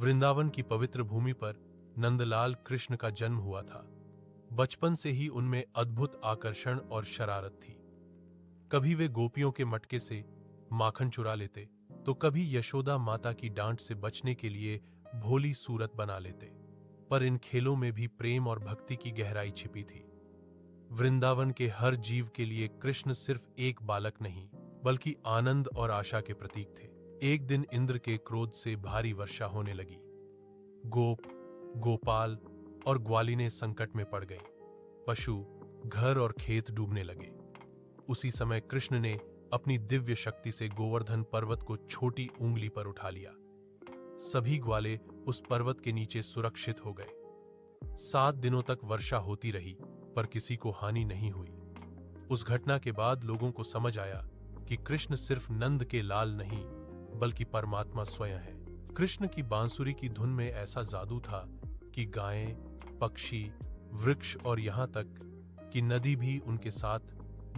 वृंदावन की पवित्र भूमि पर नंदलाल कृष्ण का जन्म हुआ था। बचपन से ही उनमें अद्भुत आकर्षण और शरारत थी। कभी वे गोपियों के मटके से माखन चुरा लेते, तो कभी यशोदा माता की डांट से बचने के लिए भोली सूरत बना लेते। पर इन खेलों में भी प्रेम और भक्ति की गहराई छिपी थी। वृंदावन के हर जीव के लिए कृष्ण सिर्फ एक बालक नहीं, बल्कि आनंद और आशा के प्रतीक थे। एक दिन इंद्र के क्रोध से भारी वर्षा होने लगी। गोप, गोपाल और ग्वालिनें संकट में पड़ गईं। पशु, घर और खेत डूबने लगे। उसी समय कृष्ण ने अपनी दिव्य शक्ति से गोवर्धन पर्वत को छोटी उंगली पर उठा लिया। सभी ग्वाले उस पर्वत के नीचे सुरक्षित हो गए। 7 दिनों तक वर्षा होती रही, पर किसी को हानि नहीं हुई। उस घटना के बाद लोगों को समझ आया कि कृष्ण सिर्फ नंद के लाल नहीं, बल्कि परमात्मा स्वयं है। कृष्ण की बांसुरी की धुन में ऐसा जादू था कि गायें, पक्षी, वृक्ष और यहां तक कि नदी भी उनके साथ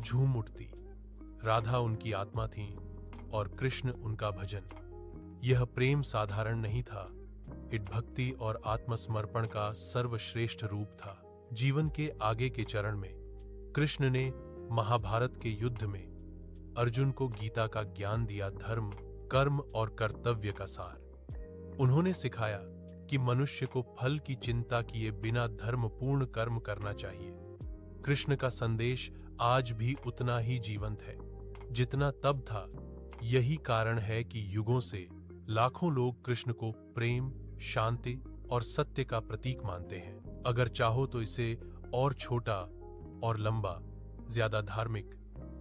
झूम उठती। राधा उनकी आत्मा थी और कृष्ण उनका भजन। यह प्रेम साधारण नहीं था, यह भक्ति और आत्मसमर्पण का सर्वश्रेष्ठ रूप था। जीवन के आगे के चरण में कृष्ण ने महाभारत के युद्ध में अर्जुन को गीता का ज्ञान दिया, धर्म, कर्म और कर्तव्य का सार। उन्होंने सिखाया कि मनुष्य को फल की चिंता किए बिना धर्मपूर्ण कर्म करना चाहिए। कृष्ण का संदेश आज भी उतना ही जीवंत है जितना तब था। यही कारण है कि युगों से लाखों लोग कृष्ण को प्रेम, शांति और सत्य का प्रतीक मानते हैं। अगर चाहो तो इसे और छोटा और लंबा, ज्यादा धार्मिक,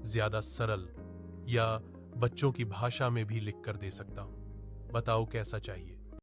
ज्यादा सरल या बच्चों की भाषा में भी लिखकर दे सकता हूं। बताओ कैसा चाहिए।